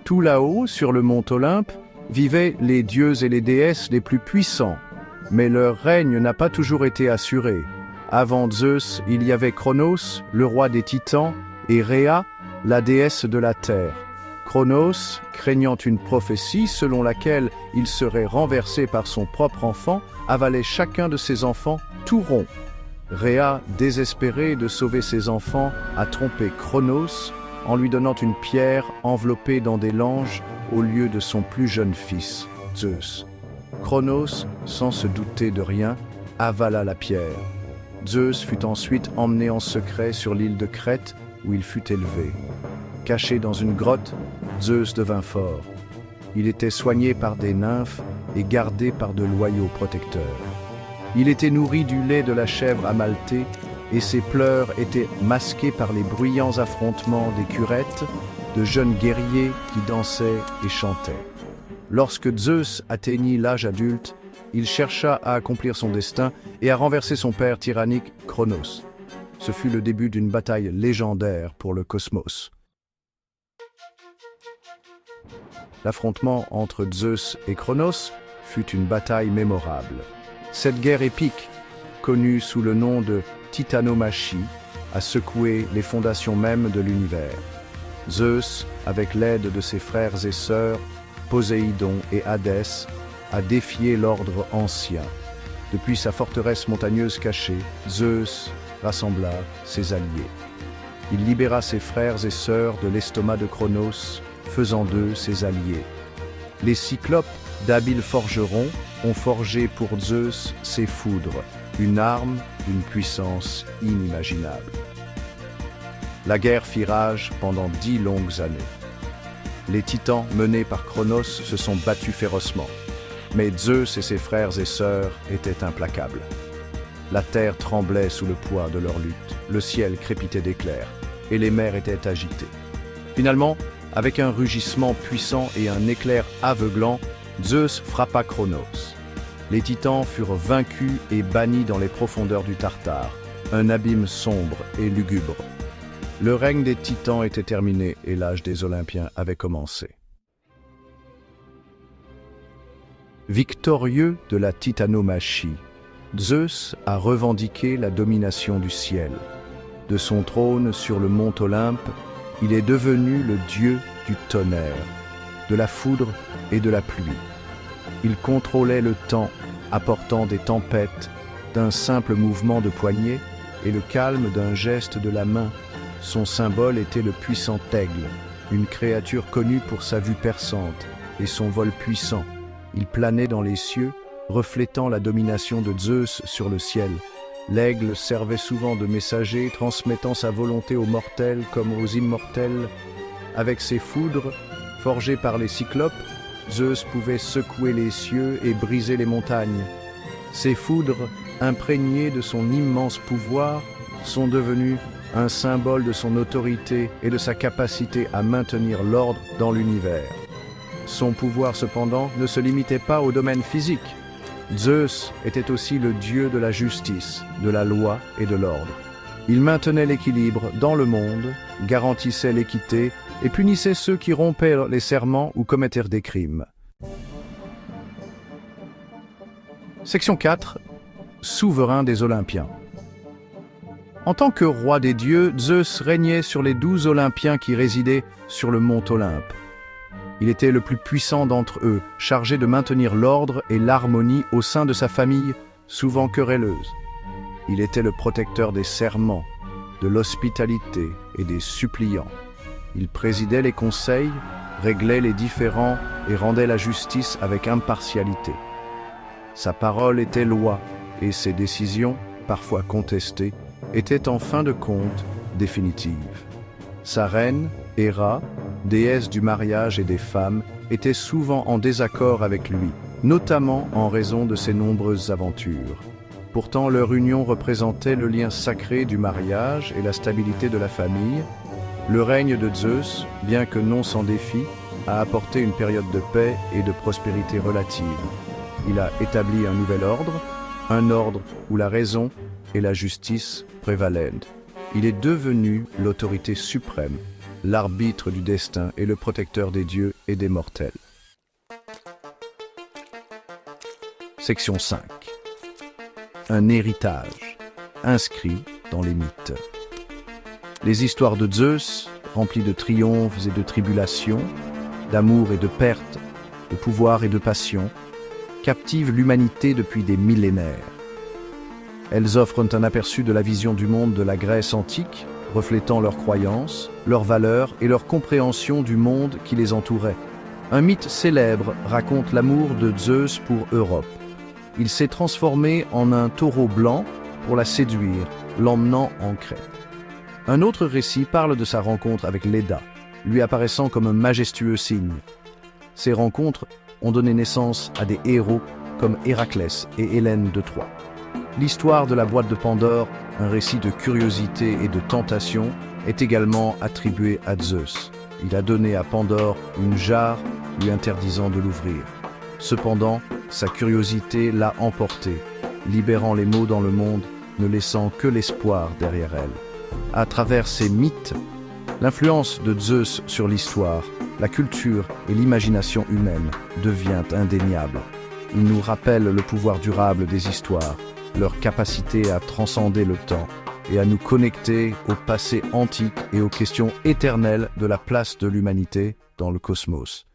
Tout là-haut, sur le mont Olympe, vivaient les dieux et les déesses les plus puissants, mais leur règne n'a pas toujours été assuré. Avant Zeus, il y avait Cronos, le roi des Titans, et Rhea, la déesse de la terre. Cronos, craignant une prophétie selon laquelle il serait renversé par son propre enfant, avalait chacun de ses enfants tout rond. Rhea, désespérée de sauver ses enfants, a trompé Cronos en lui donnant une pierre enveloppée dans des langes au lieu de son plus jeune fils, Zeus. Cronos, sans se douter de rien, avala la pierre. Zeus fut ensuite emmené en secret sur l'île de Crète où il fut élevé. Caché dans une grotte, Zeus devint fort. Il était soigné par des nymphes et gardé par de loyaux protecteurs. Il était nourri du lait de la chèvre amaltée et ses pleurs étaient masqués par les bruyants affrontements des curettes, de jeunes guerriers qui dansaient et chantaient. Lorsque Zeus atteignit l'âge adulte, il chercha à accomplir son destin et à renverser son père tyrannique Cronos. Ce fut le début d'une bataille légendaire pour le cosmos. L'affrontement entre Zeus et Cronos fut une bataille mémorable. Cette guerre épique, connue sous le nom de Titanomachie, a secoué les fondations mêmes de l'univers. Zeus, avec l'aide de ses frères et sœurs, Poséidon et Hadès, a défié l'ordre ancien. Depuis sa forteresse montagneuse cachée, Zeus rassembla ses alliés. Il libéra ses frères et sœurs de l'estomac de Cronos, faisant d'eux ses alliés. Les Cyclopes, d'habiles forgerons, ont forgé pour Zeus ses foudres, une arme d'une puissance inimaginable. La guerre fit rage pendant 10 longues années. Les titans menés par Cronos se sont battus férocement, mais Zeus et ses frères et sœurs étaient implacables. La terre tremblait sous le poids de leur lutte, le ciel crépitait d'éclairs, et les mers étaient agitées. Finalement, avec un rugissement puissant et un éclair aveuglant, Zeus frappa Cronos. Les titans furent vaincus et bannis dans les profondeurs du Tartare, un abîme sombre et lugubre. Le règne des titans était terminé et l'âge des Olympiens avait commencé. Victorieux de la titanomachie, Zeus a revendiqué la domination du ciel. De son trône sur le mont Olympe, il est devenu le dieu du tonnerre, de la foudre et de la pluie. Il contrôlait le temps, apportant des tempêtes d'un simple mouvement de poignet et le calme d'un geste de la main. Son symbole était le puissant aigle, une créature connue pour sa vue perçante et son vol puissant. Il planait dans les cieux, reflétant la domination de Zeus sur le ciel. L'aigle servait souvent de messager, transmettant sa volonté aux mortels comme aux immortels. Avec ses foudres, forgées par les Cyclopes, Zeus pouvait secouer les cieux et briser les montagnes. Ces foudres, imprégnées de son immense pouvoir, sont devenues un symbole de son autorité et de sa capacité à maintenir l'ordre dans l'univers. Son pouvoir, cependant, ne se limitait pas au domaine physique. Zeus était aussi le dieu de la justice, de la loi et de l'ordre. Il maintenait l'équilibre dans le monde, garantissait l'équité et punissait ceux qui rompaient les serments ou commettèrent des crimes. Section 4. Souverain des Olympiens. En tant que roi des dieux, Zeus régnait sur les 12 Olympiens qui résidaient sur le mont Olympe. Il était le plus puissant d'entre eux, chargé de maintenir l'ordre et l'harmonie au sein de sa famille, souvent querelleuse. Il était le protecteur des serments, de l'hospitalité et des suppliants. Il présidait les conseils, réglait les différends et rendait la justice avec impartialité. Sa parole était loi et ses décisions, parfois contestées, étaient en fin de compte définitives. Sa reine, Héra, déesse du mariage et des femmes, était souvent en désaccord avec lui, notamment en raison de ses nombreuses aventures. Pourtant, leur union représentait le lien sacré du mariage et la stabilité de la famille. Le règne de Zeus, bien que non sans défi, a apporté une période de paix et de prospérité relative. Il a établi un nouvel ordre, un ordre où la raison et la justice prévalaient. Il est devenu l'autorité suprême, l'arbitre du destin et le protecteur des dieux et des mortels. Section 5. Un héritage inscrit dans les mythes. Les histoires de Zeus, remplies de triomphes et de tribulations, d'amour et de pertes, de pouvoir et de passion, captivent l'humanité depuis des millénaires. Elles offrent un aperçu de la vision du monde de la Grèce antique, reflétant leurs croyances, leurs valeurs et leur compréhension du monde qui les entourait. Un mythe célèbre raconte l'amour de Zeus pour Europe. Il s'est transformé en un taureau blanc pour la séduire, l'emmenant en Crète. Un autre récit parle de sa rencontre avec Léda, lui apparaissant comme un majestueux cygne. Ces rencontres ont donné naissance à des héros comme Héraclès et Hélène de Troie. L'histoire de la boîte de Pandore, un récit de curiosité et de tentation, est également attribuée à Zeus. Il a donné à Pandore une jarre lui interdisant de l'ouvrir. Cependant, sa curiosité l'a emporté, libérant les maux dans le monde, ne laissant que l'espoir derrière elle. À travers ces mythes, l'influence de Zeus sur l'histoire, la culture et l'imagination humaine devient indéniable. Il nous rappelle le pouvoir durable des histoires, leur capacité à transcender le temps et à nous connecter au passé antique et aux questions éternelles de la place de l'humanité dans le cosmos.